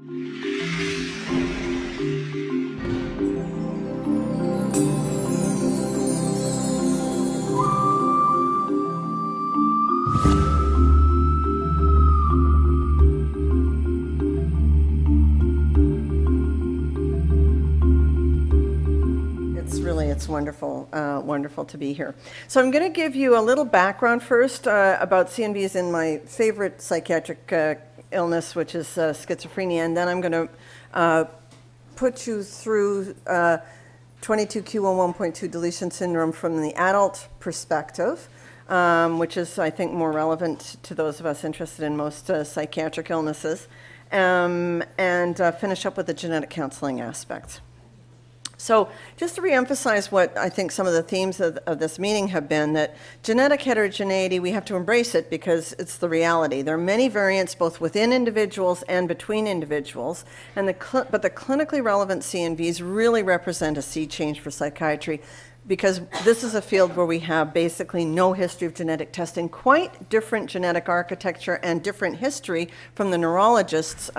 It's wonderful, wonderful to be here. So I'm going to give you a little background first about CNVs in my favorite psychiatric illness, which is schizophrenia, and then I'm going to put you through 22q11.2 deletion syndrome from the adult perspective, which is, I think, more relevant to those of us interested in most psychiatric illnesses, and finish up with the genetic counseling aspect. So just to reemphasize what I think some of the themes of this meeting have been, that genetic heterogeneity, we have to embrace it because it's the reality. There are many variants both within individuals and between individuals, and but the clinically relevant CNVs really represent a sea change for psychiatry, because this is a field where we have basically no history of genetic testing, quite different genetic architecture and different history from the neurologists,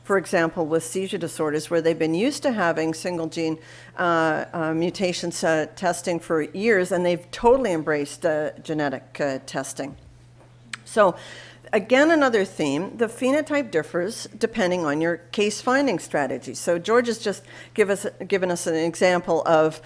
for example, with seizure disorders, where they've been used to having single gene mutations testing for years, and they've totally embraced genetic testing. So again, another theme, the phenotype differs depending on your case finding strategy. So George has just given us an example of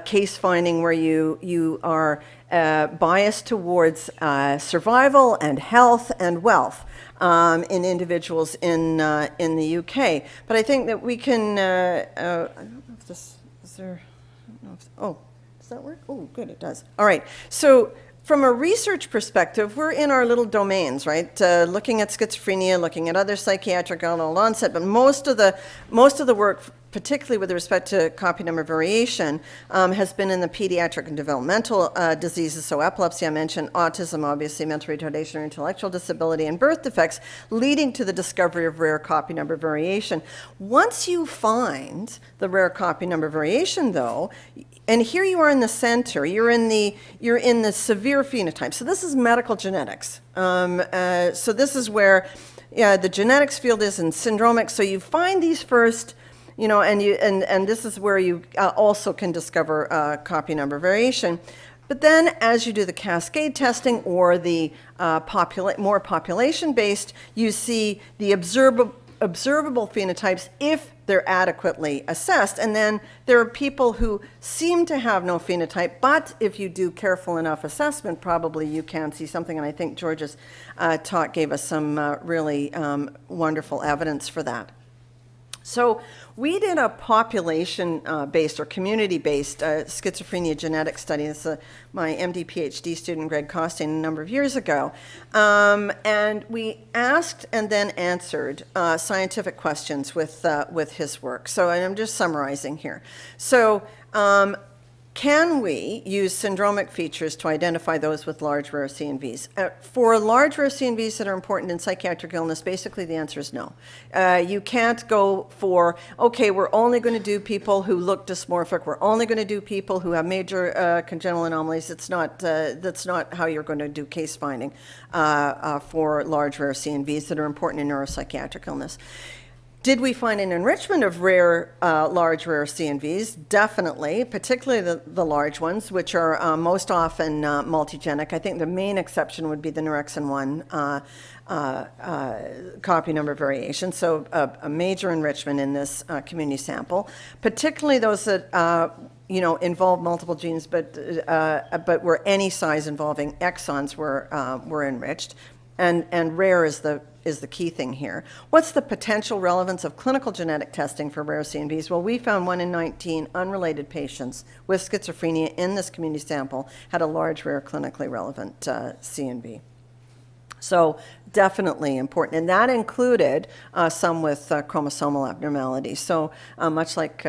case finding where you are biased towards survival and health and wealth in individuals in the UK. But I think that we can, I don't know if this, is there, I don't know if, oh, does that work? Oh, good, it does. All right, so from a research perspective, we're in our little domains, right? Looking at schizophrenia, looking at other psychiatric adult onset, but most of the work, particularly with respect to copy number variation, has been in the pediatric and developmental diseases. So epilepsy, I mentioned, autism, obviously, mental retardation or intellectual disability, and birth defects, leading to the discovery of rare copy number variation. Once you find the rare copy number variation, though, and here you are in the center, you're in the severe phenotype. So this is medical genetics. So this is where the genetics field is in syndromic. So you find these first, you know, and this is where you also can discover copy number variation. But then as you do the cascade testing or the more population-based, you see the observable phenotypes if they're adequately assessed. And then there are people who seem to have no phenotype, but if you do careful enough assessment, probably you can see something. And I think George's talk gave us some really wonderful evidence for that. So we did a population-based or community-based schizophrenia genetic study. This is my MD PhD student, Greg Costain, a number of years ago. And we asked and then answered scientific questions with his work. So, and I'm just summarizing here. So can we use syndromic features to identify those with large rare CNVs? For large rare CNVs that are important in psychiatric illness, basically the answer is no. You can't go for, okay, we're only going to do people who look dysmorphic, we're only going to do people who have major congenital anomalies. It's not, that's not how you're going to do case finding for large rare CNVs that are important in neuropsychiatric illness. Did we find an enrichment of rare, large rare CNVs? Definitely, particularly the large ones, which are most often multigenic. I think the main exception would be the Nerexin-1 copy number variation, so a major enrichment in this community sample, particularly those that you know, involve multiple genes, but where any size involving exons were enriched, and rare is the key thing here. What's the potential relevance of clinical genetic testing for rare CNVs? Well, we found 1 in 19 unrelated patients with schizophrenia in this community sample had a large, rare, clinically relevant CNV. So definitely important. And that included some with chromosomal abnormalities. So much like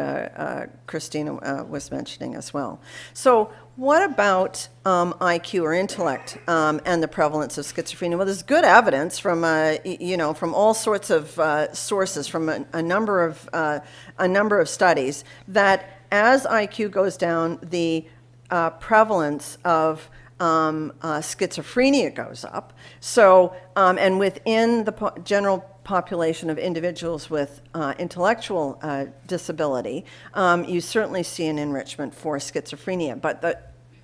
Christina was mentioning as well. So what about IQ or intellect and the prevalence of schizophrenia? Well, there's good evidence from, you know, from all sorts of sources, from a number of studies, that as IQ goes down, the prevalence of schizophrenia goes up. So, and within the general population of individuals with intellectual disability, you certainly see an enrichment for schizophrenia. But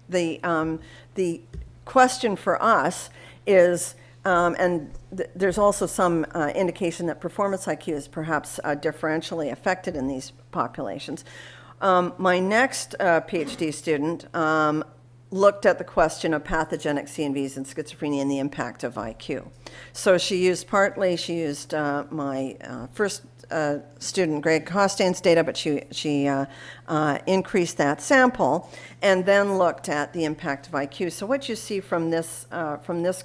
the question for us is, there's also some indication that performance IQ is perhaps differentially affected in these populations. My next PhD student looked at the question of pathogenic CNVs in schizophrenia and the impact of IQ. So she used my first student, Greg Costain's data, but she increased that sample and then looked at the impact of IQ. So what you see from this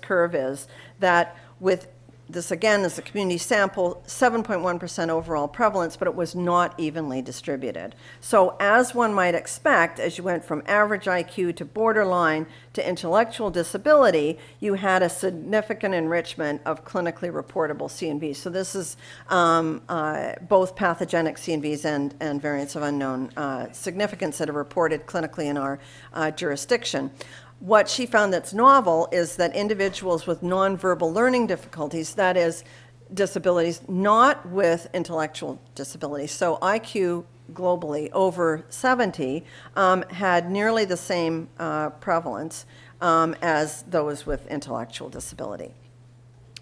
curve is that with this, again, is a community sample, 7.1% overall prevalence, but it was not evenly distributed. So as one might expect, as you went from average IQ to borderline to intellectual disability, you had a significant enrichment of clinically reportable CNVs. So this is both pathogenic CNVs and variants of unknown significance that are reported clinically in our jurisdiction. What she found that's novel is that individuals with nonverbal learning difficulties, that is, disabilities not with intellectual disabilities, so IQ globally over 70, had nearly the same prevalence as those with intellectual disability.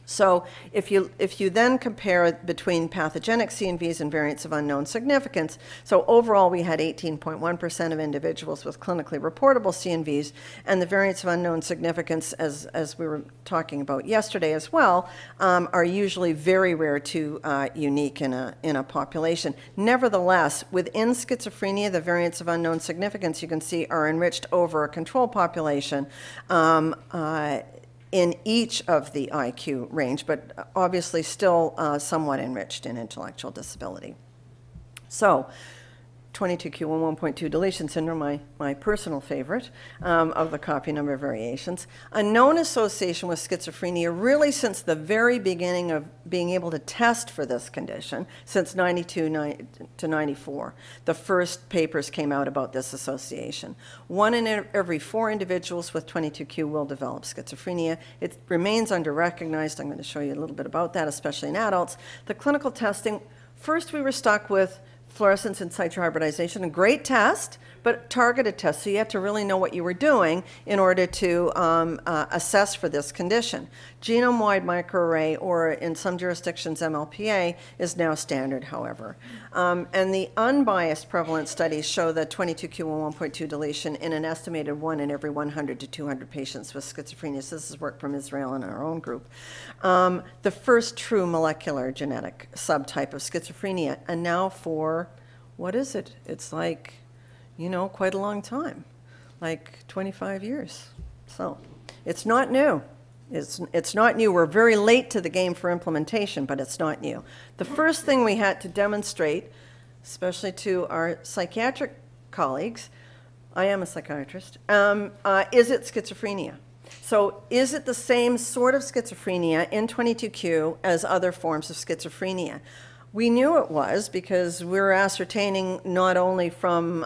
So if you then compare between pathogenic CNVs and variants of unknown significance, so overall we had 18.1% of individuals with clinically reportable CNVs, and the variants of unknown significance, as we were talking about yesterday as well, are usually very rare to unique in a population. Nevertheless, within schizophrenia, the variants of unknown significance, you can see, are enriched over a control population in each of the IQ range, but obviously still somewhat enriched in intellectual disability. So 22q11.2 deletion syndrome, my personal favorite of the copy number variations. A known association with schizophrenia really since the very beginning of being able to test for this condition, since 92 to 94. The first papers came out about this association. 1 in every 4 individuals with 22q will develop schizophrenia. It remains under-recognized. I'm going to show you a little bit about that, especially in adults. The clinical testing, first we were stuck with fluorescence in situ hybridization, a great test, but targeted test. So you have to really know what you were doing in order to assess for this condition. Genome-wide microarray, or in some jurisdictions MLPA, is now standard, however. And the unbiased prevalence studies show that 22q11.2 deletion in an estimated 1 in every 100 to 200 patients with schizophrenia. So this is work from Israel and our own group. The first true molecular genetic subtype of schizophrenia, and now for, what is it? It's like, you know, quite a long time, like 25 years. So it's not new. It's not new. We're very late to the game for implementation, but it's not new. The first thing we had to demonstrate, especially to our psychiatric colleagues, I am a psychiatrist, is it schizophrenia? So is it the same sort of schizophrenia in 22q as other forms of schizophrenia? We knew it was because we're ascertaining not only from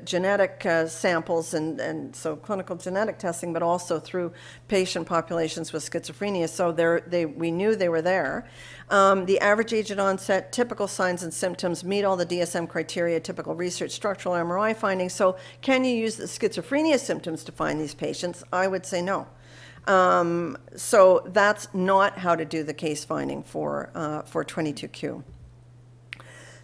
genetic samples and so clinical genetic testing, but also through patient populations with schizophrenia. So we knew they were there. The average age at onset, typical signs and symptoms, meet all the DSM criteria, typical research, structural MRI findings. So can you use the schizophrenia symptoms to find these patients? I would say no. So that's not how to do the case finding for 22q.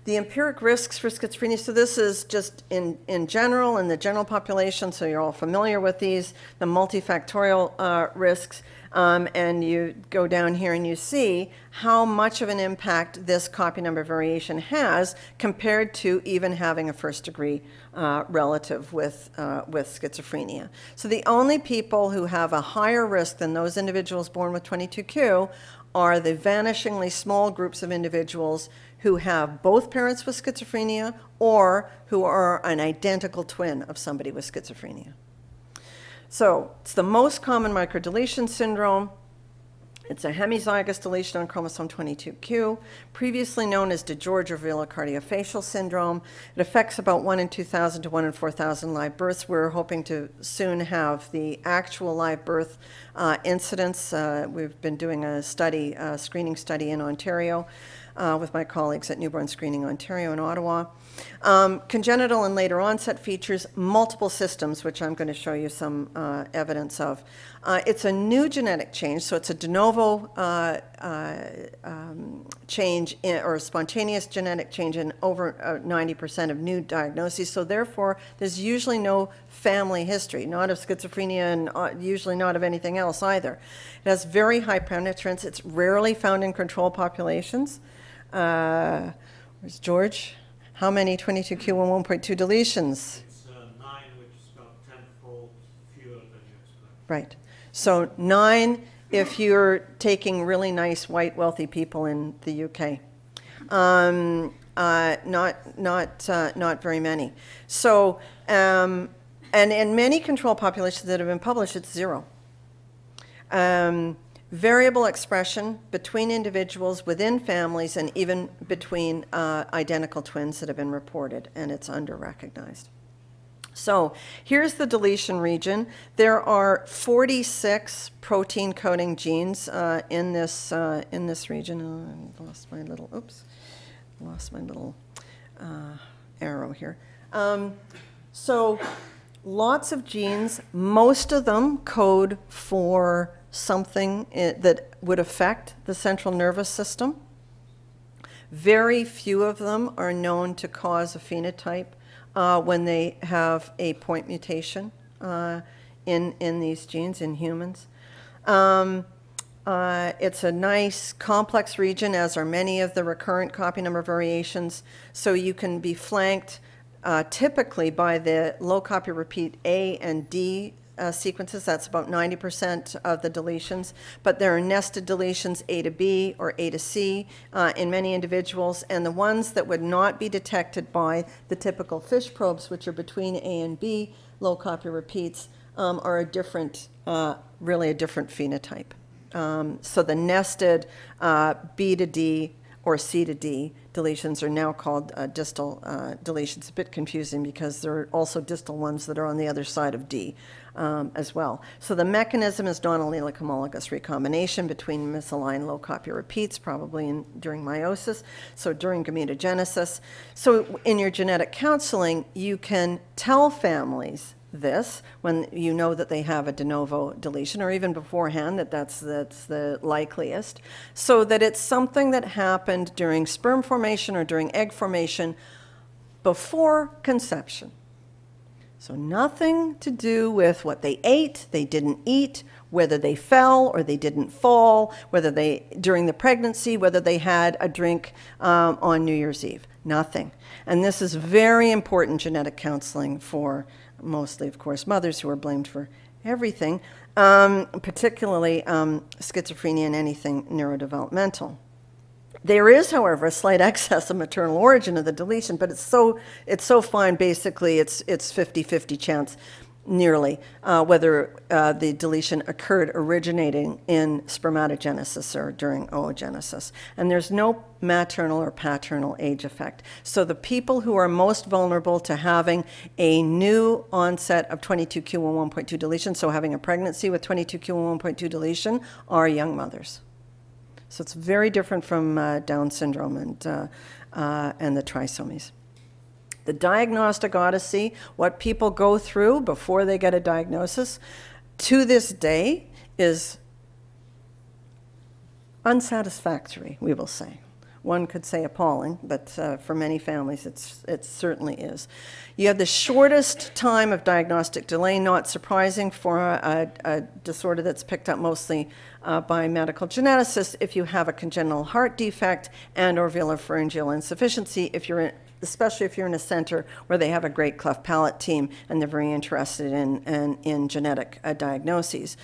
The empiric risks for schizophrenia, so this is just in general, in the general population, so you're all familiar with these, the multifactorial risks, and you go down here and you see how much of an impact this copy number variation has compared to even having a first degree relative with schizophrenia. So the only people who have a higher risk than those individuals born with 22q are the vanishingly small groups of individuals who have both parents with schizophrenia or who are an identical twin of somebody with schizophrenia. So it's the most common microdeletion syndrome. It's a hemizygous deletion on chromosome 22q, previously known as DeGeorge-Avila cardiofacial syndrome. It affects about 1 in 2,000 to 1 in 4,000 live births. We're hoping to soon have the actual live birth incidence. We've been doing a study, screening study in Ontario with my colleagues at Newborn Screening Ontario in Ottawa. Congenital and later onset features, multiple systems, which I'm going to show you some evidence of. It's a new genetic change, so it's a de novo change or spontaneous genetic change in over 90% of new diagnoses. So therefore, there's usually no family history, not of schizophrenia and usually not of anything else either. It has very high penetrance. It's rarely found in control populations. Where's George? How many 22q11.2 deletions? It's 9, which is about 10-fold fewer than you expect. Right. So 9 if you're taking really nice, white, wealthy people in the UK. Not very many. So, and in many control populations that have been published, it's 0. Variable expression between individuals, within families, and even between identical twins that have been reported, and it's under-recognized. So here's the deletion region. There are 46 protein coding genes in this region. I lost my little, oops, lost my little arrow here. So lots of genes, most of them code for something that would affect the central nervous system. Very few of them are known to cause a phenotype when they have a point mutation in these genes in humans. It's a nice complex region, as are many of the recurrent copy number variations, so you can be flanked typically by the low copy repeat A and D sequences. That's about 90% of the deletions, but there are nested deletions A to B or A to C in many individuals, and the ones that would not be detected by the typical FISH probes, which are between A and B, low copy repeats, are a different, really a different phenotype. So the nested B to D or C to D deletions are now called distal deletions. A bit confusing because there are also distal ones that are on the other side of D as well. So the mechanism is non-allelic homologous recombination between misaligned low copy repeats, probably during meiosis, so during gametogenesis. So in your genetic counseling, you can tell families this when you know that they have a de novo deletion, or even beforehand that that's the likeliest, so that it's something that happened during sperm formation or during egg formation before conception. So nothing to do with what they ate, they didn't eat, whether they fell or they didn't fall, whether they, during the pregnancy, whether they had a drink on New Year's Eve. Nothing. And this is very important genetic counseling for mostly, of course, mothers who are blamed for everything, particularly schizophrenia and anything neurodevelopmental. There is, however, a slight excess of maternal origin of the deletion, but it's so fine, basically, it's 50-50 chance, nearly, whether the deletion occurred originating in spermatogenesis or during oogenesis. And there's no maternal or paternal age effect. So the people who are most vulnerable to having a new onset of 22q11.2 deletion, so having a pregnancy with 22q11.2 deletion, are young mothers. So it's very different from Down syndrome and the trisomies. The diagnostic odyssey, what people go through before they get a diagnosis, to this day is unsatisfactory, we will say. One could say appalling, but for many families it certainly is. You have the shortest time of diagnostic delay, not surprising for a disorder that's picked up mostly by medical geneticists. If you have a congenital heart defect and or velopharyngeal insufficiency, especially if you're in a center where they have a great cleft palate team and they're very interested in genetic diagnoses.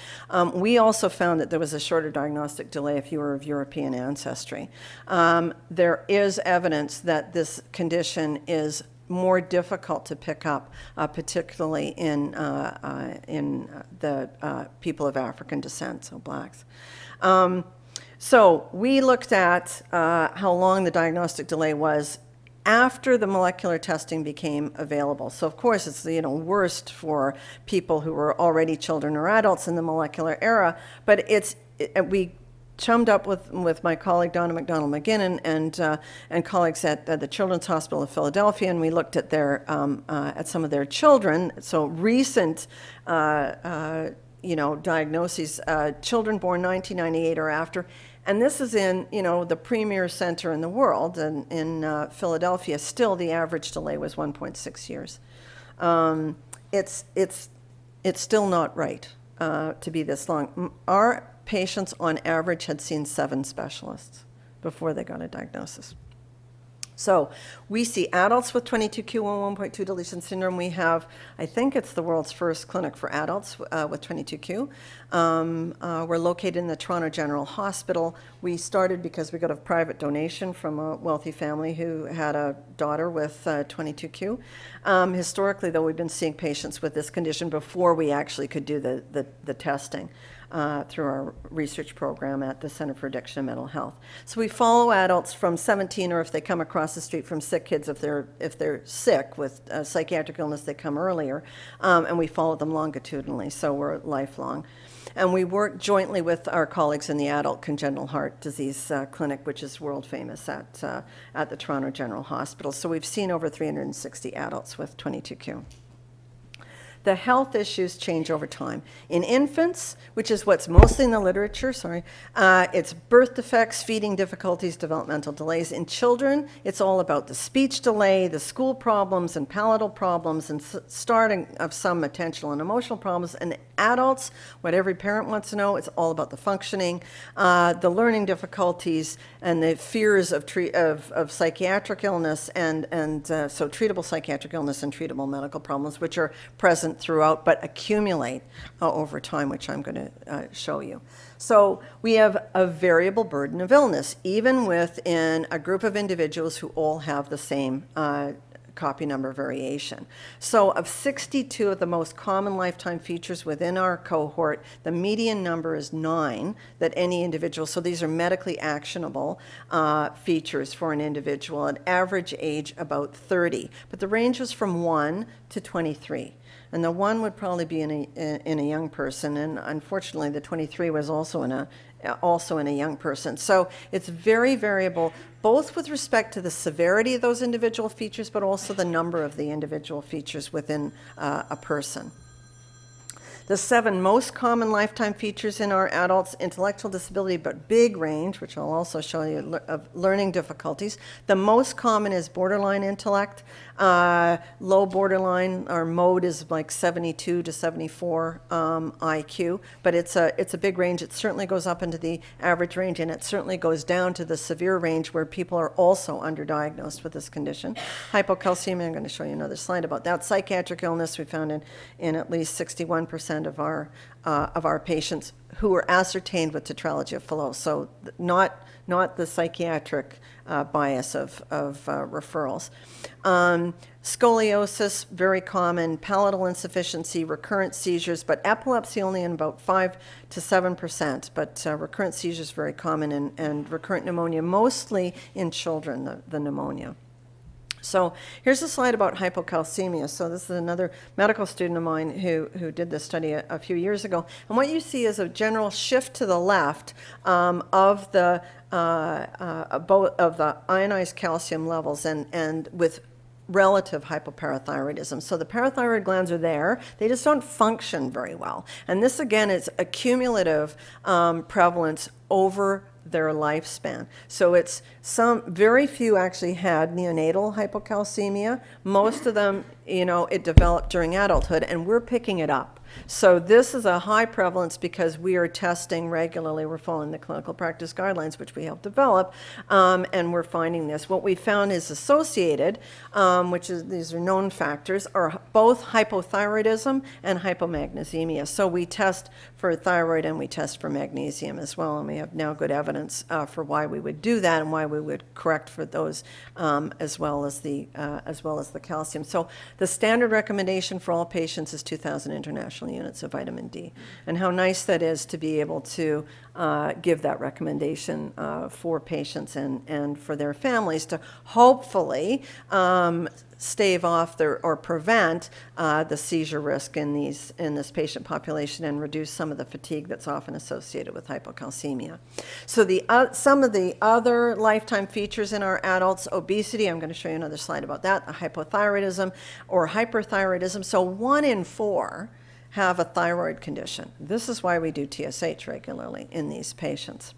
We also found that there was a shorter diagnostic delay if you were of European ancestry. There is evidence that this condition is more difficult to pick up, particularly in the people of African descent, so blacks. So we looked at how long the diagnostic delay was after the molecular testing became available. So of course it's worst for people who were already children or adults in the molecular era, but we chummed up with my colleague Donna McDonald-McGinnon and colleagues at the Children's Hospital of Philadelphia, and we looked at at some of their children. So recent diagnoses, children born 1998 or after. And this is in, the premier center in the world, and in Philadelphia, still the average delay was 1.6 years. It's still not right to be this long. Our patients on average had seen 7 specialists before they got a diagnosis. So we see adults with 22q and 1.2 deletion syndrome. We have, I think it's the world's first clinic for adults with 22q. We're located in the Toronto General Hospital. We started because we got a private donation from a wealthy family who had a daughter with 22q. Historically, though, we've been seeing patients with this condition before we actually could do the testing. Through our research program at the Center for Addiction and Mental Health. So we follow adults from 17, or if they come across the street from sick kids, if they're sick with a psychiatric illness, they come earlier, and we follow them longitudinally, so we're lifelong. And we work jointly with our colleagues in the Adult Congenital Heart Disease Clinic, which is world famous at the Toronto General Hospital. So we've seen over 360 adults with 22q. The health issues change over time. In infants, which is what's mostly in the literature, it's birth defects, feeding difficulties, developmental delays. In children, it's all about the speech delay, the school problems and palatal problems, and starting of some attentional and emotional problems. And adults, what every parent wants to know, it's all about the functioning, the learning difficulties, and the fears of psychiatric illness, so treatable psychiatric illness and treatable medical problems, which are present throughout but accumulate over time, which I'm going to show you. So we have a variable burden of illness, even within a group of individuals who all have the same copy number variation. So of 62 of the most common lifetime features within our cohort, the median number is 9 that any individual, so these are medically actionable features for an individual at average age about 30. But the range was from 1 to 23. And the 1 would probably be in a young person, and unfortunately the 23 was also in a young person. So it's very variable, both with respect to the severity of those individual features, but also the number of the individual features within a person. The 7 most common lifetime features in our adults: intellectual disability, but big range, which I'll also show you, of learning difficulties. The most common is borderline intellect. Low borderline, our mode is like 72 to 74 IQ, but it's a big range. It certainly goes up into the average range, and it certainly goes down to the severe range where people are also underdiagnosed with this condition. Hypocalcemia, I'm going to show you another slide about that. Psychiatric illness, we found in at least 61% of our patients who were ascertained with tetralogy of Fallot. So not the psychiatric bias of referrals. Scoliosis, very common. Palatal insufficiency, recurrent seizures, but epilepsy only in about 5 to 7%. But recurrent seizures very common, and recurrent pneumonia, mostly in children, the pneumonia. So here's a slide about hypocalcemia. So this is another medical student of mine who did this study a few years ago. And what you see is a general shift to the left of the ionized calcium levels and with relative hypoparathyroidism. So the parathyroid glands are there, they just don't function very well. And this again is a cumulative prevalence over their lifespan. So it's very few actually had neonatal hypocalcemia. Most of them, it developed during adulthood, and we're picking it up. So this is a high prevalence because we are testing regularly. We're following the clinical practice guidelines, which we helped develop, and we're finding this. What we found is associated, these are known factors, are both hypothyroidism and hypomagnesemia. So we test for thyroid and we test for magnesium as well, and we have now good evidence for why we would do that and why we would correct for those as well as the calcium. So the standard recommendation for all patients is 2,000 international international units of vitamin D. And how nice that is to be able to give that recommendation for patients and for their families to hopefully stave off or prevent the seizure risk in this patient population and reduce some of the fatigue that's often associated with hypocalcemia. So some of the other lifetime features in our adults: obesity. I'm going to show you another slide about that. Hypothyroidism or hyperthyroidism. So 1 in 4 have a thyroid condition. This is why we do TSH regularly in these patients.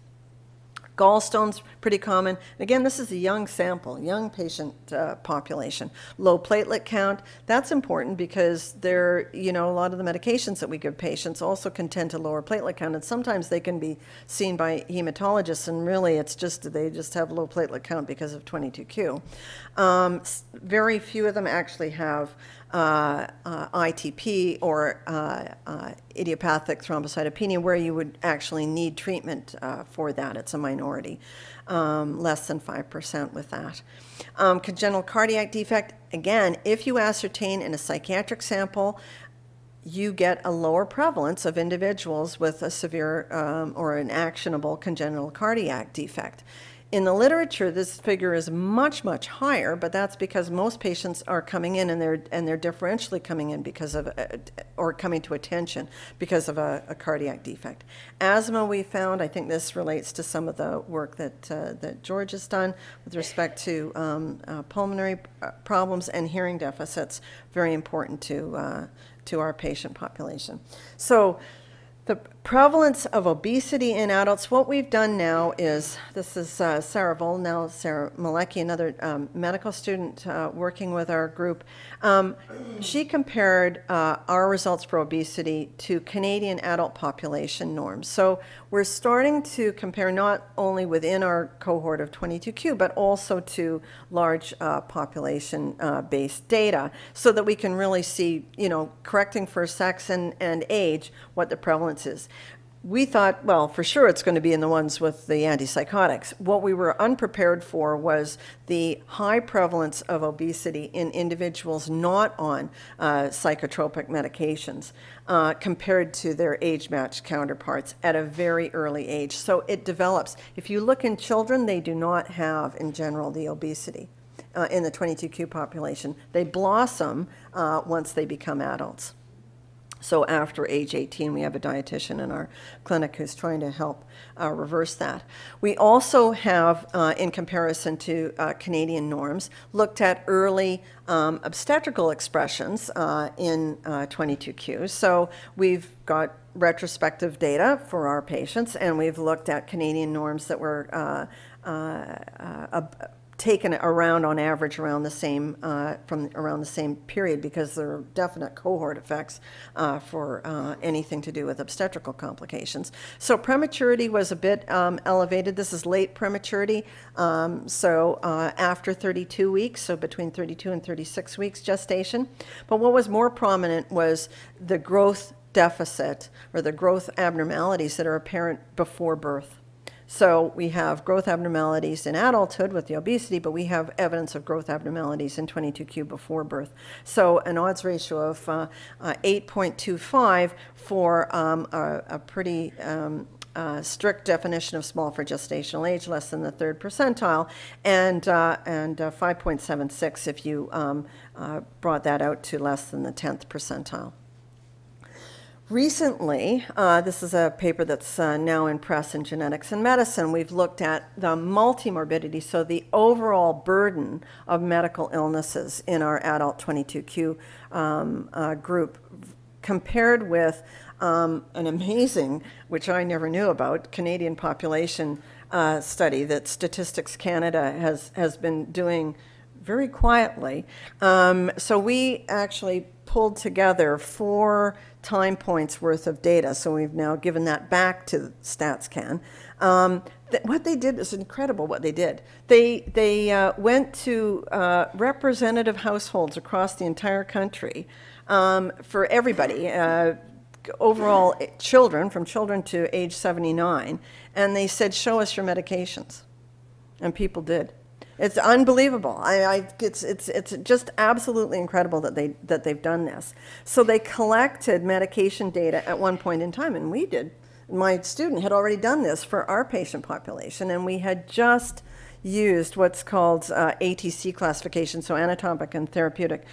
Gallstones, pretty common. Again, this is a young sample, young patient population. Low platelet count, that's important because a lot of the medications that we give patients also can tend to lower platelet count, and sometimes they can be seen by hematologists, and really they just have low platelet count because of 22q. Very few of them actually have ITP or idiopathic thrombocytopenia, where you would actually need treatment for that. It's a minority, less than 5% with that. Congenital cardiac defect, again, if you ascertain in a psychiatric sample, you get a lower prevalence of individuals with a severe or an actionable congenital cardiac defect. In the literature, this figure is much, much higher, but that's because most patients are coming in and they're differentially coming in because of, or coming to attention because of a cardiac defect. Asthma, we found, I think this relates to some of the work that George has done with respect to pulmonary problems and hearing deficits, very important to our patient population. So, the prevalence of obesity in adults, what we've done now is, this is Sarah Volnell, Sarah Malecki, another medical student working with our group. She compared our results for obesity to Canadian adult population norms. So we're starting to compare not only within our cohort of 22q, but also to large population-based data, so that we can really see, correcting for sex and age, what the prevalence is. We thought, well, for sure it's going to be in the ones with the antipsychotics. What we were unprepared for was the high prevalence of obesity in individuals not on psychotropic medications compared to their age-matched counterparts at a very early age. So it develops. If you look in children, they do not have, in general, the obesity in the 22q population. They blossom once they become adults. So after age 18, we have a dietitian in our clinic who's trying to help reverse that. We also have, in comparison to Canadian norms, looked at early obstetrical expressions in 22q. So we've got retrospective data for our patients, and we've looked at Canadian norms that were taken around on average around the same from around the same period, because there are definite cohort effects for anything to do with obstetrical complications. So prematurity was a bit elevated. This is late prematurity, so after 32 weeks, so between 32 and 36 weeks gestation. But what was more prominent was the growth deficit or the growth abnormalities that are apparent before birth. So we have growth abnormalities in adulthood with the obesity, but we have evidence of growth abnormalities in 22q before birth. So an odds ratio of 8.25 for a pretty strict definition of small for gestational age, less than the 3rd percentile, and 5.76 if you brought that out to less than the 10th percentile. Recently, this is a paper that's now in press in Genetics and Medicine. We've looked at the multimorbidity, so the overall burden of medical illnesses in our adult 22q group, compared with an amazing, which I never knew about, Canadian population study that Statistics Canada has been doing very quietly. So we actually pulled together 4 time points worth of data. So we've now given that back to StatsCan. What they did is incredible what they did. They went to representative households across the entire country for everybody, overall children, from children to age 79, and they said, show us your medications. And people did. It's unbelievable. It's just absolutely incredible that they've done this. So they collected medication data at one point in time, and we did. My student had already done this for our patient population, and we had just used what's called ATC classification, so anatomic and therapeutic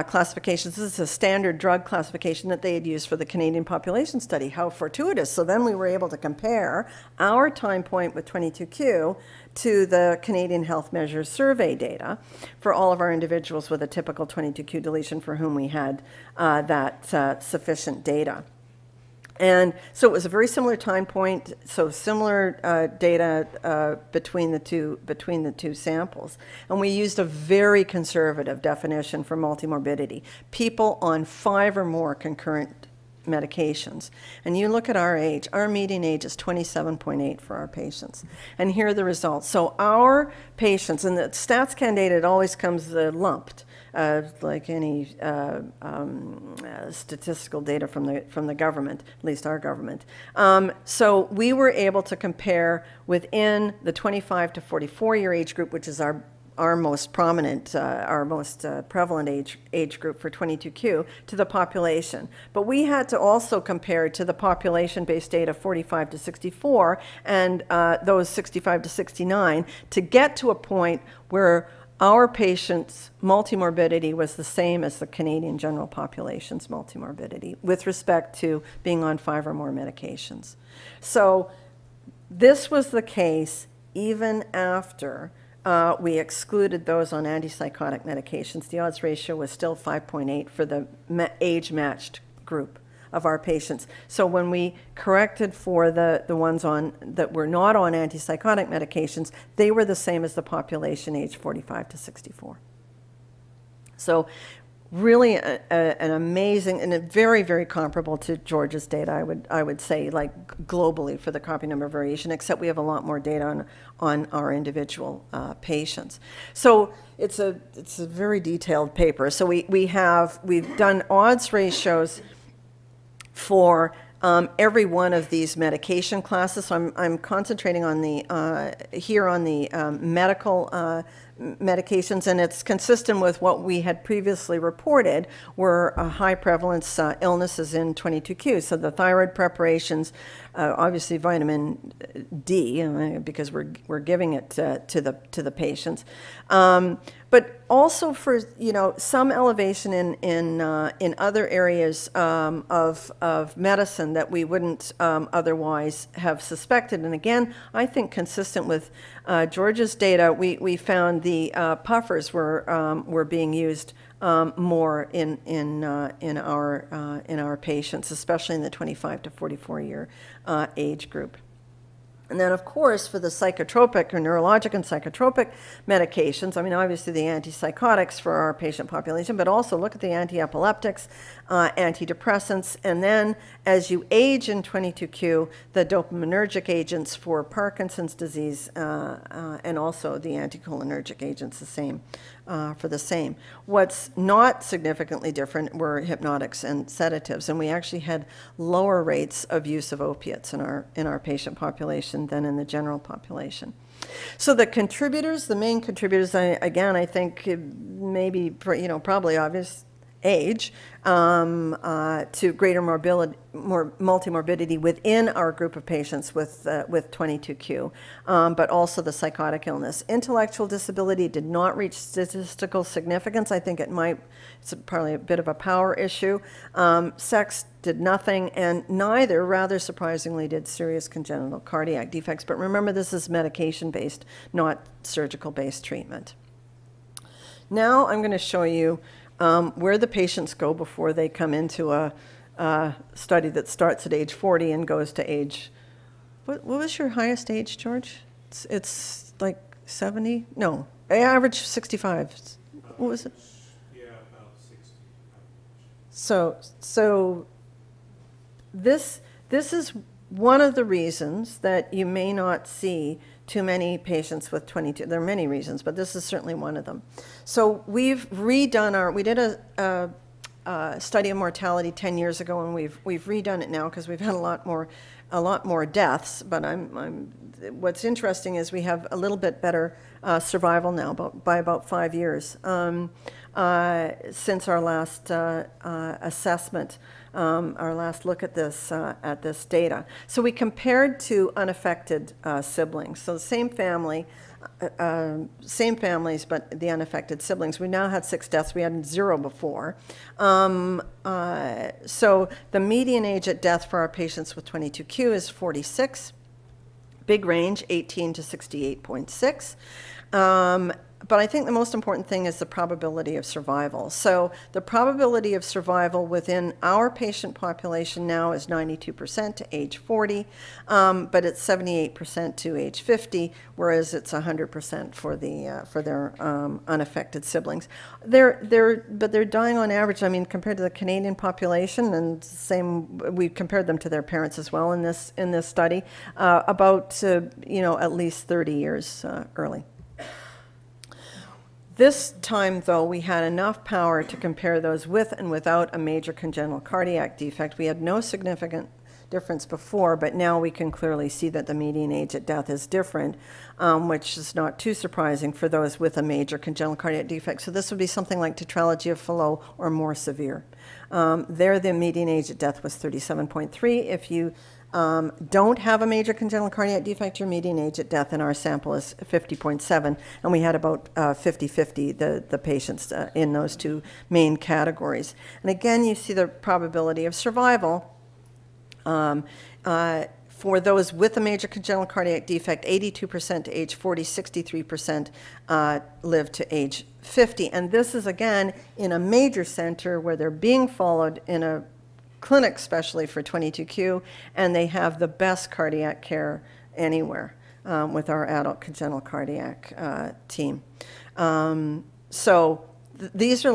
classifications. This is a standard drug classification that they had used for the Canadian population study. How fortuitous. So then we were able to compare our time point with 22q to the Canadian Health Measures Survey data for all of our individuals with a typical 22q deletion for whom we had that sufficient data. And so it was a very similar time point, so similar data between the two samples. And we used a very conservative definition for multimorbidity, people on 5 or more concurrent medications. And you look at our age, our median age is 27.8 for our patients. And here are the results. So our patients, and the StatsCan data, it always comes lumped. Like any statistical data from the government, at least our government. So we were able to compare within the 25 to 44-year age group, which is our most prominent, our most prevalent age group for 22q, to the population. But we had to also compare to the population-based data 45 to 64 and those 65 to 69 to get to a point where our patients' multimorbidity was the same as the Canadian general population's multimorbidity with respect to being on 5 or more medications. So this was the case even after we excluded those on antipsychotic medications. The odds ratio was still 5.8 for the age-matched group of our patients. So when we corrected for the ones that were not on antipsychotic medications, they were the same as the population age 45 to 64. So really an amazing and a very, very comparable to George's data, I would say, like globally for the copy number variation, except we have a lot more data on our individual patients. So it's a very detailed paper. So we've done odds ratios for every one of these medication classes. So I'm concentrating on the here on the medical medications, and it's consistent with what we had previously reported were high prevalence illnesses in 22q. So the thyroid preparations, obviously vitamin D, because we're giving it to the patients, but also for some elevation in other areas of medicine that we wouldn't otherwise have suspected. And again, I think consistent with George's data, we found the puffers were being used more in our patients, especially in the 25 to 44-year age group. And then, of course, for the psychotropic or neurologic and psychotropic medications, I mean, obviously the antipsychotics for our patient population, but also look at the antiepileptics, antidepressants, and then as you age in 22q, the dopaminergic agents for Parkinson's disease and also the anticholinergic agents the same. For the same. What's not significantly different were hypnotics and sedatives, and we actually had lower rates of use of opiates in our patient population than in the general population. So the contributors, the main contributors, again, I think maybe probably obvious. Age to greater multimorbidity within our group of patients with 22q, but also the psychotic illness. Intellectual disability did not reach statistical significance. I think it's probably a bit of a power issue. Sex did nothing, and neither, rather surprisingly, did serious congenital cardiac defects. But remember, this is medication-based, not surgical-based treatment. Now I'm going to show you where the patients go before they come into a study that starts at age 40 and goes to age, what was your highest age, George? It's like 70? No, average 65. What was it? Yeah, about 60. So this is one of the reasons that you may not see too many patients with 22. There are many reasons, but this is certainly one of them. So we've redone we did a study of mortality 10 years ago, and we've redone it now because we've had a lot more deaths. But what's interesting is we have a little bit better survival now, by about 5 years since our last assessment, our last look at this data. So we compared to unaffected siblings. So the same family, same families, but the unaffected siblings. We now had 6 deaths. We had 0 before. So the median age at death for our patients with 22q is 46. Big range, 18 to 68.6. But I think the most important thing is the probability of survival. So the probability of survival within our patient population now is 92% to age 40, but it's 78% to age 50, whereas it's 100% for their unaffected siblings. But they're dying on average. I mean, compared to the Canadian population, and we compared them to their parents as well in this study, about at least 30 years early. This time, though, we had enough power to compare those with and without a major congenital cardiac defect. We had no significant difference before, but now we can clearly see that the median age at death is different, which is not too surprising for those with a major congenital cardiac defect. So this would be something like tetralogy of Fallot or more severe. There, the median age at death was 37.3. If you don't have a major congenital cardiac defect, your median age at death in our sample is 50.7, and we had about 50-50, the patients in those 2 main categories. And again, you see the probability of survival. For those with a major congenital cardiac defect, 82% to age 40, 63% live to age 50. And this is, again, in a major center where they're being followed in a clinic, especially for 22q, and they have the best cardiac care anywhere with our adult congenital cardiac team. So these are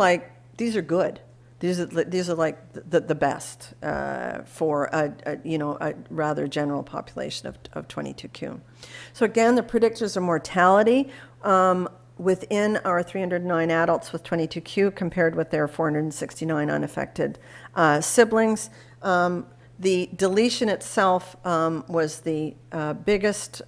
good. These are like the best for a rather general population of 22q. So again, the predictors of mortality within our 309 adults with 22q compared with their 469 unaffected siblings. The deletion itself was the biggest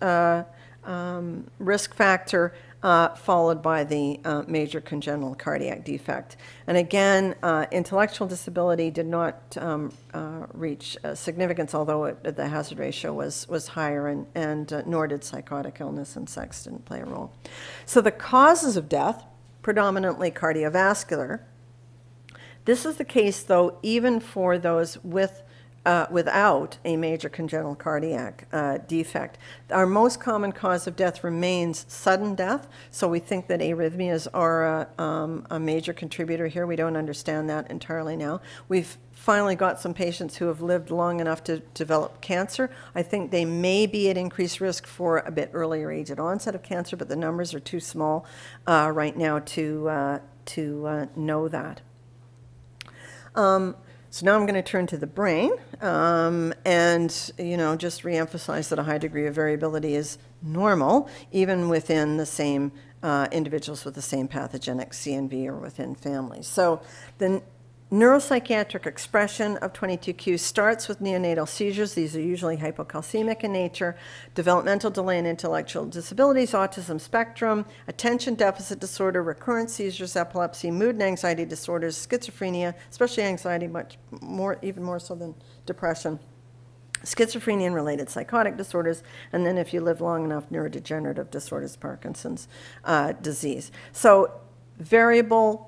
risk factor, followed by the major congenital cardiac defect. And again, intellectual disability did not reach significance, although the hazard ratio was higher, and nor did psychotic illness, and sex didn't play a role. So the causes of death, predominantly cardiovascular. This is the case, though, even for those without a major congenital cardiac defect. Our most common cause of death remains sudden death, so we think that arrhythmias are a major contributor here. We don't understand that entirely now. We've finally got some patients who have lived long enough to develop cancer. I think they may be at increased risk for a bit earlier age at onset of cancer, but the numbers are too small right now to know that. So now I'm going to turn to the brain and, just reemphasize that a high degree of variability is normal, even within the same individuals with the same pathogenic CNV or within families. So the neuropsychiatric expression of 22q starts with neonatal seizures. These are usually hypocalcemic in nature, developmental delay and intellectual disabilities, autism spectrum, attention deficit disorder, recurrent seizures, epilepsy, mood and anxiety disorders, schizophrenia, especially anxiety, even more so than depression, schizophrenia and related psychotic disorders, and then if you live long enough, neurodegenerative disorders, Parkinson's disease. So variable.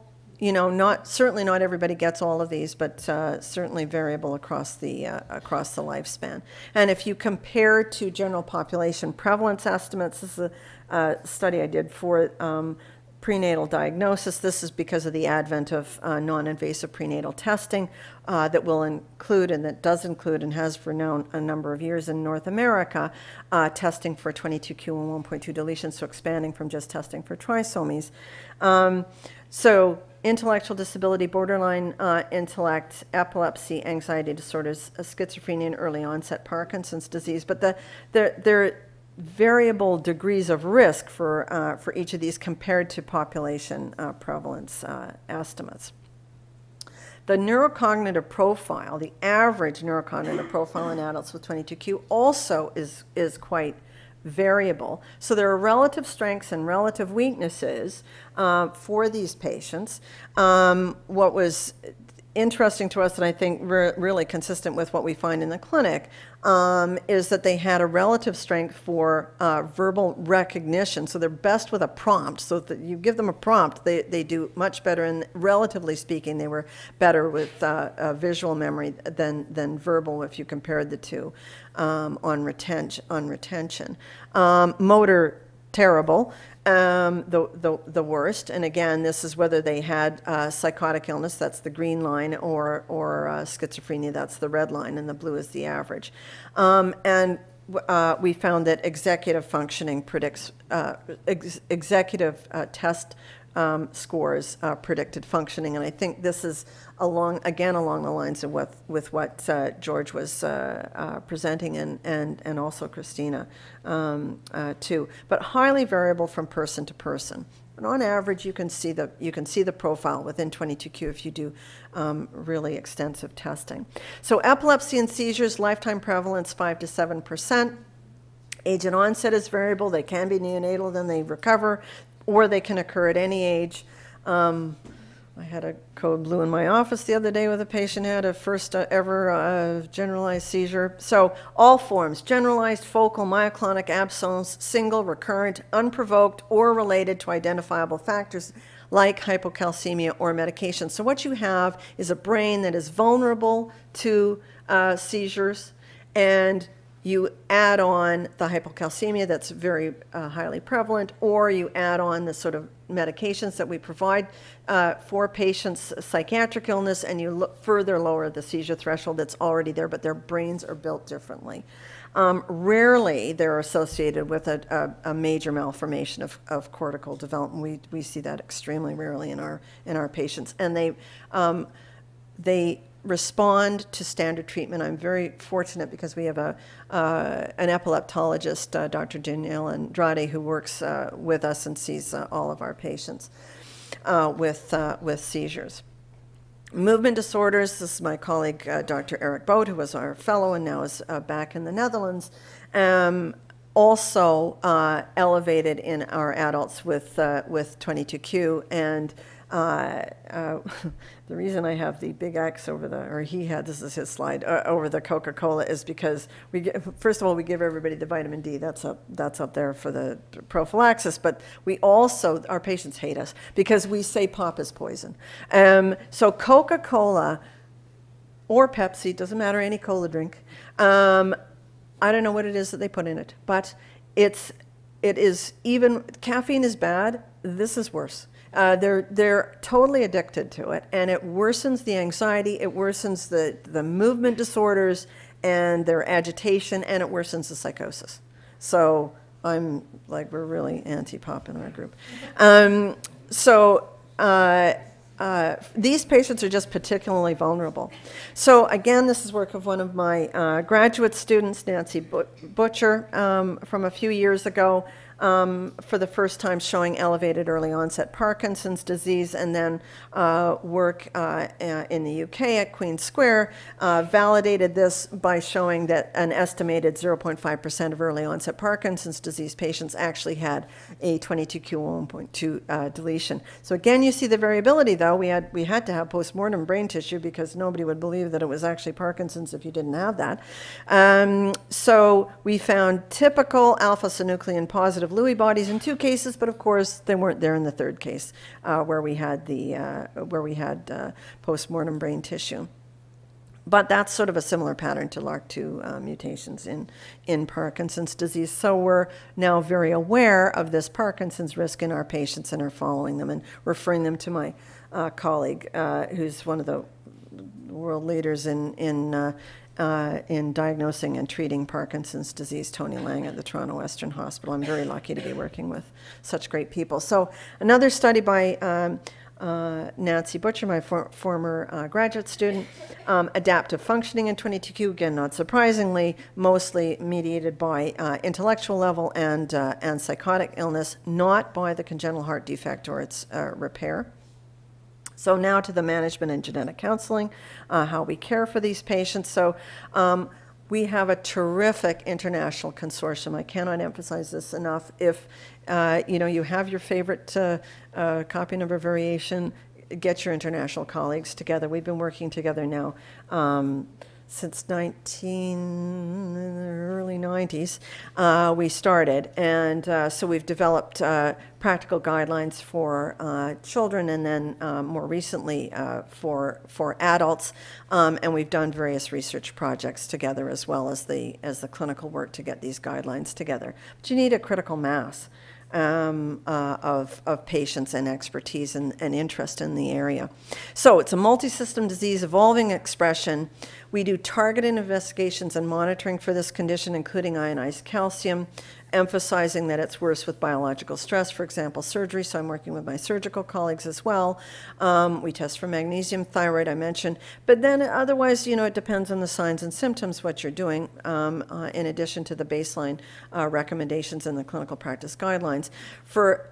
Certainly not everybody gets all of these, but certainly variable across the lifespan. And if you compare to general population prevalence estimates, this is a study I did for prenatal diagnosis. This is because of the advent of non-invasive prenatal testing that will include, and that does include, and has for now a number of years in North America, testing for 22q and 1.2 deletions, so expanding from just testing for trisomies. So intellectual disability, borderline intellect, epilepsy, anxiety disorders, schizophrenia, and early onset Parkinson's disease. But there are variable degrees of risk for each of these compared to population prevalence estimates. The neurocognitive profile, the average neurocognitive profile in adults with 22q also is quite variable. So there are relative strengths and relative weaknesses for these patients. What was interesting to us, and I think really consistent with what we find in the clinic, is that they had a relative strength for verbal recognition. So they're best with a prompt. So that you give them a prompt, they do much better. And relatively speaking, they were better with visual memory than verbal if you compared the two on retention. Motor, terrible. The worst, and again, this is whether they had psychotic illness, that's the green line, or schizophrenia, that's the red line, and the blue is the average. We found that executive functioning predicts, executive test scores predicted functioning, and I think this is along the lines of with what George was presenting, and also Christina too, but highly variable from person to person. But on average, you can see the profile within 22q if you do really extensive testing. So epilepsy and seizures, lifetime prevalence 5 to 7%. Age and onset is variable. They can be neonatal, then they recover, or they can occur at any age. I had a code blue in my office the other day with a patient who had a first ever generalized seizure. So all forms, generalized, focal, myoclonic, absence, single, recurrent, unprovoked, or related to identifiable factors like hypocalcemia or medication. So what you have is a brain that is vulnerable to seizures, and you add on the hypocalcemia that's very highly prevalent, or you add on the sort of medications that we provide for patients' psychiatric illness, and you further lower the seizure threshold that's already there, but their brains are built differently. Rarely they're associated with a major malformation of cortical development. We see that extremely rarely in our patients, and they respond to standard treatment. I'm very fortunate because we have an epileptologist, Dr. Danielle Andrade, who works with us and sees all of our patients with seizures. Movement disorders, this is my colleague, Dr. Eric Boot, who was our fellow and now is back in the Netherlands. Also elevated in our adults with 22q, and the reason I have the big X over this is his slide, over the Coca-Cola is because first of all, we give everybody the vitamin D, that's up there for the prophylaxis, but we also, our patients hate us because we say pop is poison. So Coca-Cola or Pepsi, doesn't matter, any cola drink, I don't know what it is that they put in it, but it is even, caffeine is bad, this is worse. They're totally addicted to it, and it worsens the anxiety, it worsens the movement disorders and their agitation, and it worsens the psychosis. So I'm like, we're really anti-pop in our group. These patients are just particularly vulnerable. So again, this is work of one of my graduate students, Nancy Butcher, from a few years ago, for the first time showing elevated early onset Parkinson's disease, and then work in the UK at Queen Square validated this by showing that an estimated 0.5% of early onset Parkinson's disease patients actually had a 22q11.2 deletion. So again, you see the variability though. We had to have postmortem brain tissue because nobody would believe that it was actually Parkinson's if you didn't have that. So we found typical alpha-synuclein positive Lewy bodies in 2 cases, but of course they weren't there in the 3rd case where we had postmortem brain tissue. But that's sort of a similar pattern to LRRK2 mutations in Parkinson's disease. So we're now very aware of this Parkinson's risk in our patients and are following them and referring them to my colleague, who's one of the world leaders in diagnosing and treating Parkinson's disease, Tony Lang at the Toronto Western Hospital. I'm very lucky to be working with such great people. So another study by Nancy Butcher, my former graduate student, adaptive functioning in 22q, again, not surprisingly, mostly mediated by intellectual level and psychotic illness, not by the congenital heart defect or its repair. So now to the management and genetic counseling, how we care for these patients. So We have a terrific international consortium. I cannot emphasize this enough. If you have your favorite copy number variation, get your international colleagues together. We've been working together now since early 90s. We started, and so we've developed practical guidelines for children, and then more recently for adults. And we've done various research projects together, as well as the clinical work to get these guidelines together. But you need a critical mass of patients and expertise and interest in the area. So it's a multi-system disease, evolving expression. We do targeted investigations and monitoring for this condition, including ionized calcium, emphasizing that it's worse with biological stress, for example, surgery. So I'm working with my surgical colleagues as well. We test for magnesium, thyroid, I mentioned. But then otherwise, it depends on the signs and symptoms, what you're doing, in addition to the baseline recommendations in the clinical practice guidelines. For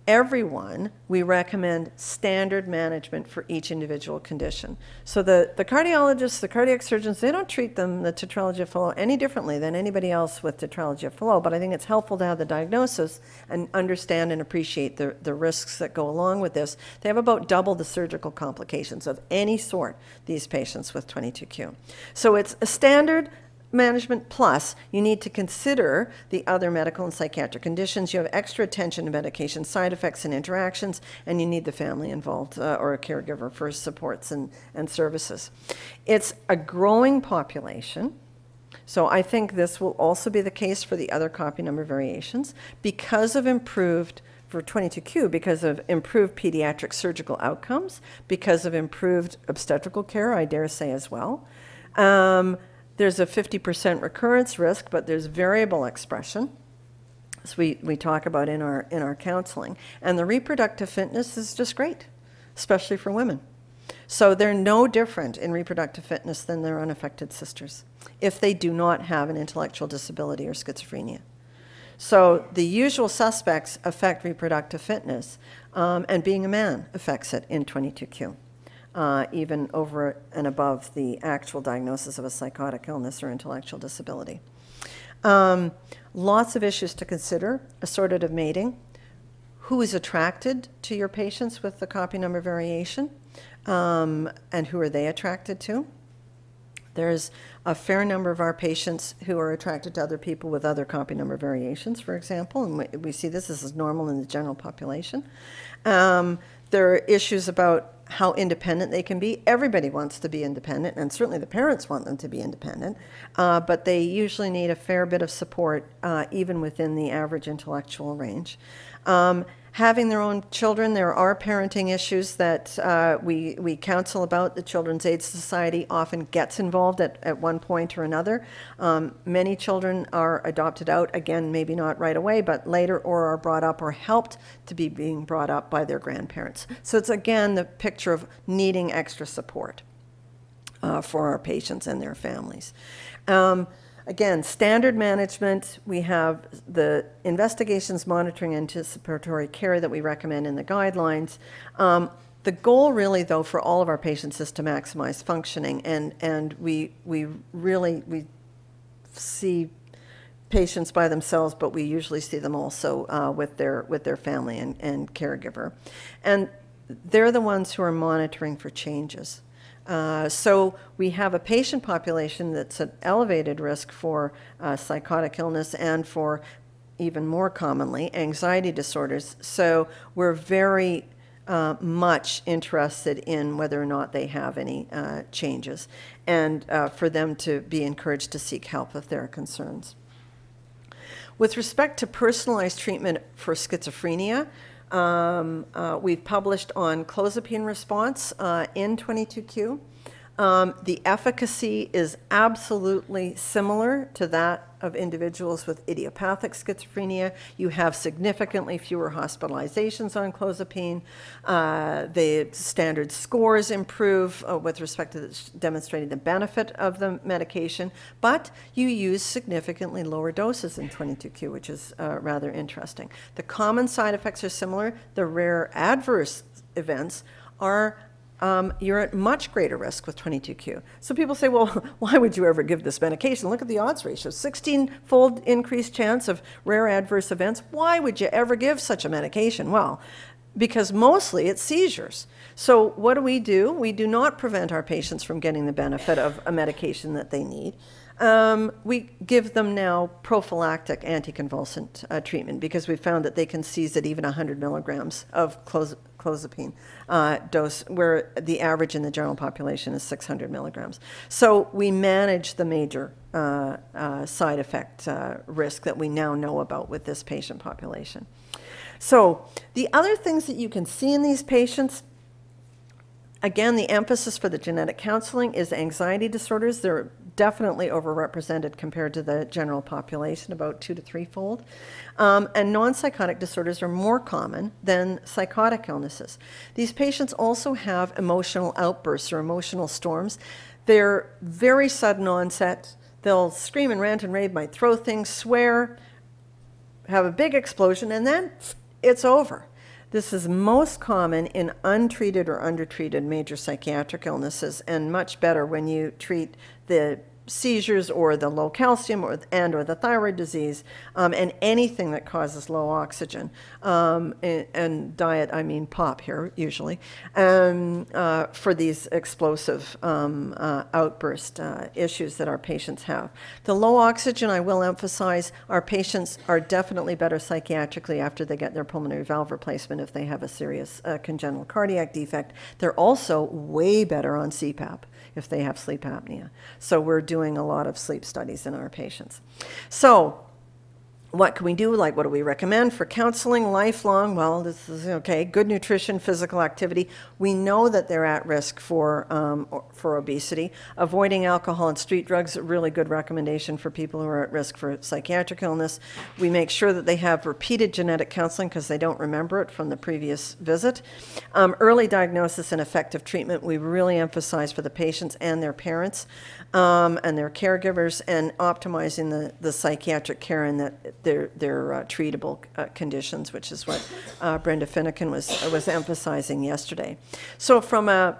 everyone, we recommend standard management for each individual condition. So the cardiologists, the cardiac surgeons, they don't treat the tetralogy of Fallot any differently than anybody else with tetralogy of Fallot, but I think it's helpful to have the diagnosis and understand and appreciate the risks that go along with this. They have about double the surgical complications of any sort, these patients with 22q. So it's a standard management, plus you need to consider the other medical and psychiatric conditions. You have extra attention to medication side effects and interactions, and you need the family involved or a caregiver for supports and services. It's a growing population, so I think this will also be the case for the other copy number variations because of improved for 22q, because of improved pediatric surgical outcomes, because of improved obstetrical care, I dare say as well. There's a 50% recurrence risk, but there's variable expression, as we talk about in our counseling. And the reproductive fitness is just great, especially for women. So they're no different in reproductive fitness than their unaffected sisters, if they do not have an intellectual disability or schizophrenia. So the usual suspects affect reproductive fitness, and being a man affects it in 22q. Even over and above the actual diagnosis of a psychotic illness or intellectual disability. Lots of issues to consider: assortative mating, who is attracted to your patients with the copy number variation, and who are they attracted to. There's a fair number of our patients who are attracted to other people with other copy number variations, for example, and we see this as normal in the general population. There are issues about how independent they can be. Everybody wants to be independent, and certainly the parents want them to be independent, but they usually need a fair bit of support, even within the average intellectual range. Having their own children, there are parenting issues that we counsel about. The Children's Aid Society often gets involved at one point or another. Many children are adopted out, again, maybe not right away, but later, or are brought up or helped to be being brought up by their grandparents. So it's, again, the picture of needing extra support for our patients and their families. Again, standard management, we have the investigations, monitoring, anticipatory care that we recommend in the guidelines. The goal really, though, for all of our patients is to maximize functioning, and we see patients by themselves, but we usually see them also with their family and caregiver. And they're the ones who are monitoring for changes. So we have a patient population that's at elevated risk for psychotic illness and for, even more commonly, anxiety disorders. So we're very much interested in whether or not they have any changes, and for them to be encouraged to seek help if there are concerns. With respect to personalized treatment for schizophrenia, we've published on clozapine response in 22q. The efficacy is absolutely similar to that of individuals with idiopathic schizophrenia. You have significantly fewer hospitalizations on clozapine. The standard scores improve with respect to demonstrating the benefit of the medication, but you use significantly lower doses in 22q, which is rather interesting. The common side effects are similar. The rare adverse events are you're at much greater risk with 22q. So people say, well, why would you ever give this medication? Look at the odds ratio, 16-fold increased chance of rare adverse events. Why would you ever give such a medication? Well, because mostly it's seizures. So what do? We do not prevent our patients from getting the benefit of a medication that they need. We give them now prophylactic anticonvulsant treatment because we found that they can seize at even 100 milligrams of clozapine dose, where the average in the general population is 600 milligrams. So we manage the major side effect risk that we now know about with this patient population. So the other things that you can see in these patients, again, the emphasis for the genetic counseling is anxiety disorders. They're definitely overrepresented compared to the general population, about 2 to 3-fold. And non-psychotic disorders are more common than psychotic illnesses. These patients also have emotional outbursts or emotional storms. They're very sudden onset. They'll scream and rant and rave, might throw things, swear, have a big explosion, and then it's over. This is most common in untreated or undertreated major psychiatric illnesses, and much better when you treat the seizures or the low calcium or the thyroid disease, and anything that causes low oxygen. And diet, I mean POP here, usually, for these explosive outburst issues that our patients have. The low oxygen, I will emphasize, our patients are definitely better psychiatrically after they get their pulmonary valve replacement if they have a serious congenital cardiac defect. They're also way better on CPAP if they have sleep apnea. So we're doing a lot of sleep studies in our patients. So what can we do? Like, what do we recommend for counseling lifelong? Well, this is okay. Good nutrition, physical activity. We know that they're at risk for obesity. Avoiding alcohol and street drugs, a really good recommendation for people who are at risk for psychiatric illness. We make sure that they have repeated genetic counseling because they don't remember it from the previous visit. Early diagnosis and effective treatment, we really emphasize for the patients and their parents and their caregivers, and optimizing the psychiatric care and their treatable conditions, which is what Brenda Finnegan was emphasizing yesterday. So from a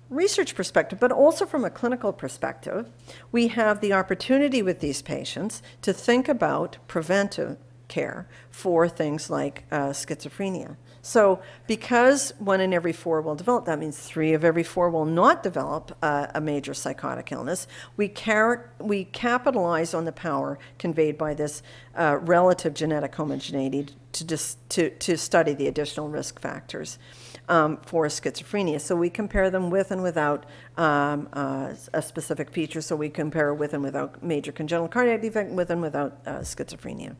research perspective, but also from a clinical perspective, we have the opportunity with these patients to think about preventive care for things like schizophrenia. So because 1 in every 4 will develop, that means 3 of every 4 will not develop a major psychotic illness. We capitalize on the power conveyed by this relative genetic homogeneity to study the additional risk factors for schizophrenia. So we compare them with and without a specific feature. So we compare with and without major congenital cardiac defect, with and without schizophrenia.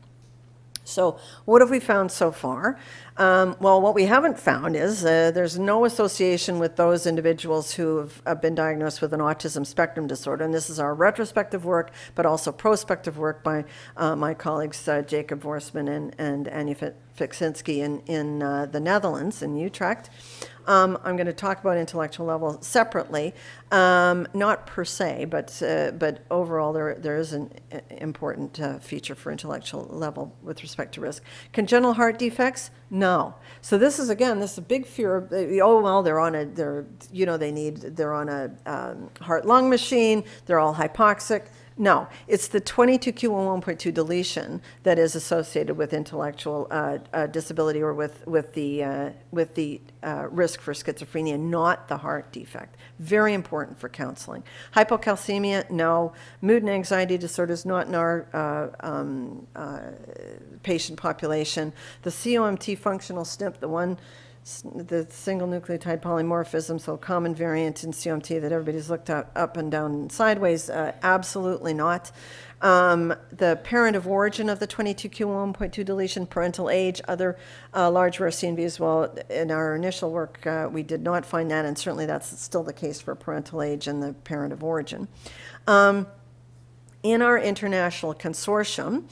So what have we found so far? Well, what we haven't found is there's no association with those individuals who have been diagnosed with an autism spectrum disorder. And this is our retrospective work, but also prospective work by my colleagues Jacob Vorsman and Anja Fiksinski in the Netherlands, in Utrecht. I'm going to talk about intellectual level separately, not per se, but overall there is an important feature for intellectual level with respect to risk. Congenital heart defects, no. So this is, again, this is a big fear of, oh well, they're on a heart-lung machine, they're all hypoxic. No, it's the 22q11.2 deletion that is associated with intellectual disability or with the risk for schizophrenia, not the heart defect. Very important for counseling. Hypocalcemia, no. Mood and anxiety disorders, not in our patient population. The COMT functional SNP, the single nucleotide polymorphism, so common variant in COMT that everybody's looked at up and down and sideways, absolutely not. The parent of origin of the 22q11.2 deletion, parental age, other large rare CNVs, well, in our initial work, we did not find that, and certainly that's still the case for parental age and the parent of origin. In our international consortium,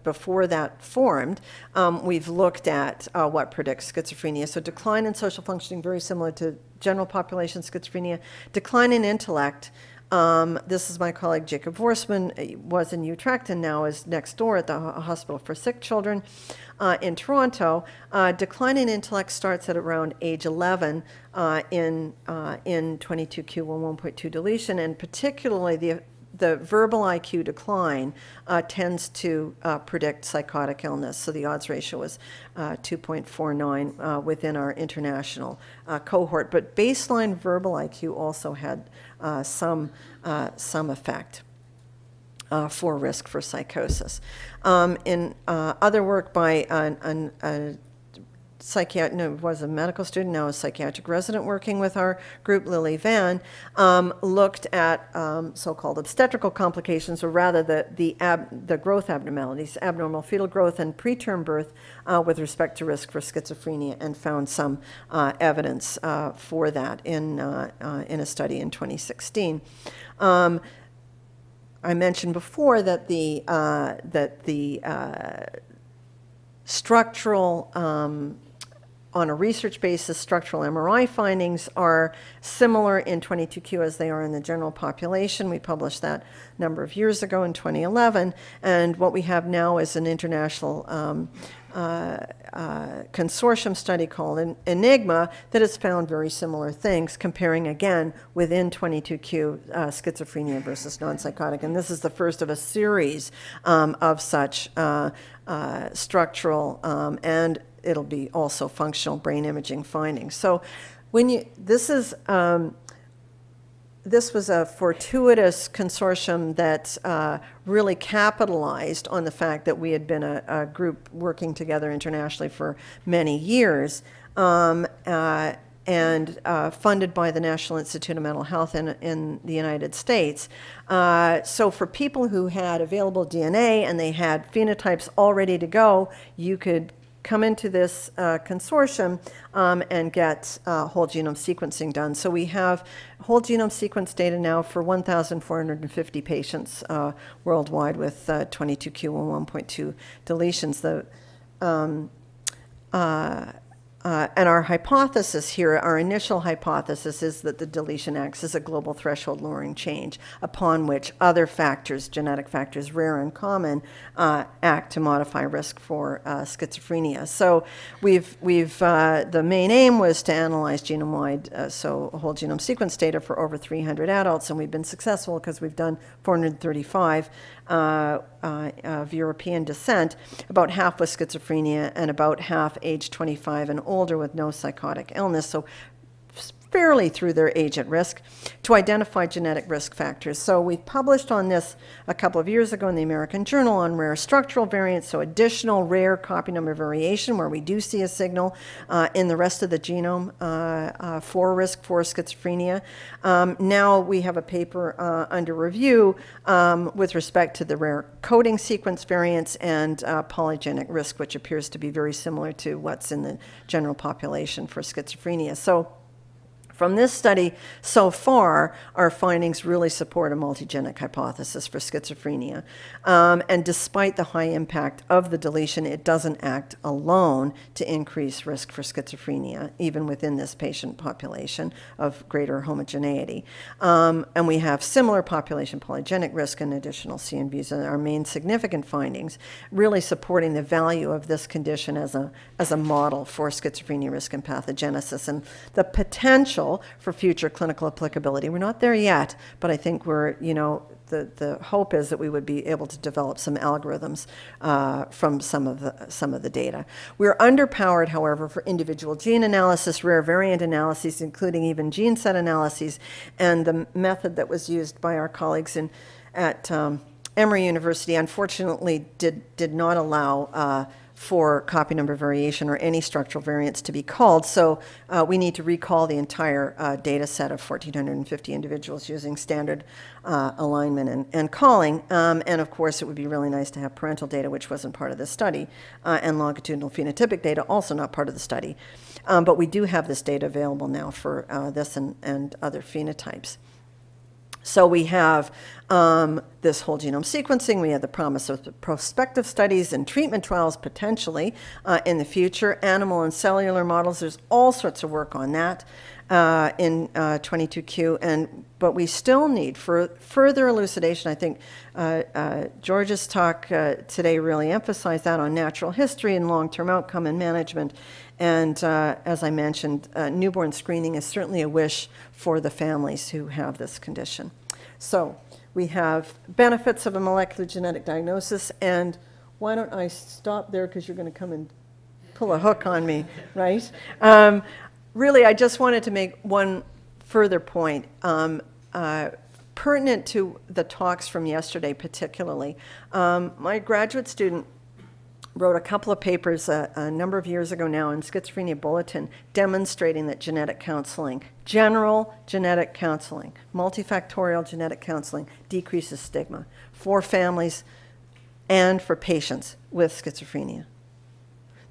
before that formed, we've looked at what predicts schizophrenia. So decline in social functioning, very similar to general population schizophrenia. Decline in intellect, This is my colleague Jacob Vorsman. He was in Utrecht and now is next door at the Hospital for Sick Children in Toronto. Decline in intellect starts at around age 11 in 22q11.2 deletion, and particularly the verbal IQ decline tends to predict psychotic illness. So the odds ratio was 2.49 within our international cohort. But baseline verbal IQ also had some effect for risk for psychosis. In other work by a psychiatric, no, was a medical student, now a psychiatric resident working with our group, Lily Van, looked at so-called obstetrical complications, or rather the growth abnormalities, abnormal fetal growth and preterm birth with respect to risk for schizophrenia, and found some evidence for that in a study in 2016. I mentioned before that the structural on a research basis, structural MRI findings are similar in 22q as they are in the general population. We published that a number of years ago in 2011, and what we have now is an international consortium study called Enigma that has found very similar things, comparing again within 22q schizophrenia versus non-psychotic. And this is the first of a series of such structural and it'll be also functional brain imaging findings. So when this was a fortuitous consortium that really capitalized on the fact that we had been a group working together internationally for many years, and funded by the National Institute of Mental Health in the United States. So for people who had available DNA and they had phenotypes all ready to go, you could come into this consortium and get whole genome sequencing done. So we have whole genome sequence data now for 1,450 patients worldwide with 22q11.2 deletions. And our hypothesis here, our initial hypothesis, is that the deletion acts as a global threshold lowering change upon which other factors, genetic factors, rare and common, act to modify risk for schizophrenia. So the main aim was to analyze genome-wide, so whole genome sequence data for over 300 adults, and we've been successful because we've done 435 of European descent, about half with schizophrenia and about half age 25 and older with no psychotic illness, so fairly through their age at risk, to identify genetic risk factors. So we published on this a couple of years ago in the American Journal on rare structural variants, so additional rare copy number variation where we do see a signal in the rest of the genome for risk for schizophrenia. Now we have a paper under review with respect to the rare coding sequence variants and polygenic risk, which appears to be very similar to what's in the general population for schizophrenia. So from this study so far, our findings really support a multigenic hypothesis for schizophrenia. And despite the high impact of the deletion, it doesn't act alone to increase risk for schizophrenia, even within this patient population of greater homogeneity. And we have similar population polygenic risk and additional CNVs, and our main significant findings really supporting the value of this condition as a model for schizophrenia risk and pathogenesis, and the potential for future clinical applicability. We're not there yet, but I think we're, the hope is that we would be able to develop some algorithms from some of the data. We're underpowered, however, for individual gene analysis, rare variant analyses, including even gene set analyses, and the method that was used by our colleagues at Emory University unfortunately did not allow for copy number variation or any structural variants to be called. So we need to recall the entire data set of 1,450 individuals using standard alignment and calling. And of course, it would be really nice to have parental data, which wasn't part of the study, and longitudinal phenotypic data, also not part of the study. But we do have this data available now for this and other phenotypes. So we have this whole genome sequencing. We have the promise of prospective studies and treatment trials potentially in the future, animal and cellular models. There's all sorts of work on that. in 22Q, but we still need for further elucidation. I think George's talk today really emphasized that on natural history and long-term outcome and management. And as I mentioned, newborn screening is certainly a wish for the families who have this condition. So we have benefits of a molecular genetic diagnosis, and why don't I stop there, because you're going to come and pull a hook on me, right? Really, I just wanted to make one further point, pertinent to the talks from yesterday particularly. My graduate student wrote a couple of papers a number of years ago now in Schizophrenia Bulletin demonstrating that genetic counseling, general genetic counseling, multifactorial genetic counseling decreases stigma for families and for patients with schizophrenia.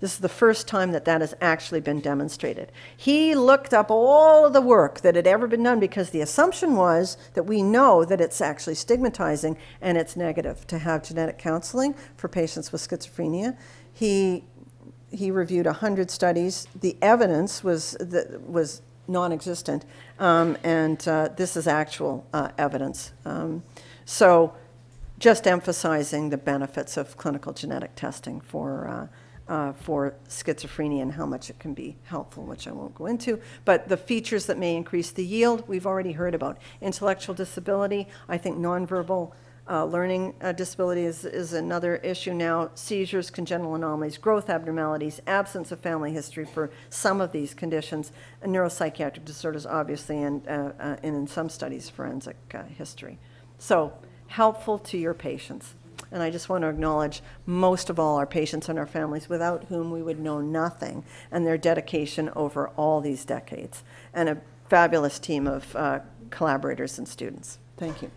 This is the first time that that has actually been demonstrated. He looked up all of the work that had ever been done, because the assumption was that we know that it's actually stigmatizing and it's negative to have genetic counseling for patients with schizophrenia. He reviewed 100 studies. The evidence was non-existent, and this is actual evidence. So just emphasizing the benefits of clinical genetic testing for schizophrenia and how much it can be helpful, which I won't go into. But the features that may increase the yield, we've already heard about. Intellectual disability, I think nonverbal learning disability is another issue now. Seizures, congenital anomalies, growth abnormalities, absence of family history for some of these conditions, and neuropsychiatric disorders, obviously, and in some studies, forensic history. So helpful to your patients. And I just want to acknowledge most of all our patients and our families, without whom we would know nothing, and their dedication over all these decades, and a fabulous team of collaborators and students. Thank you.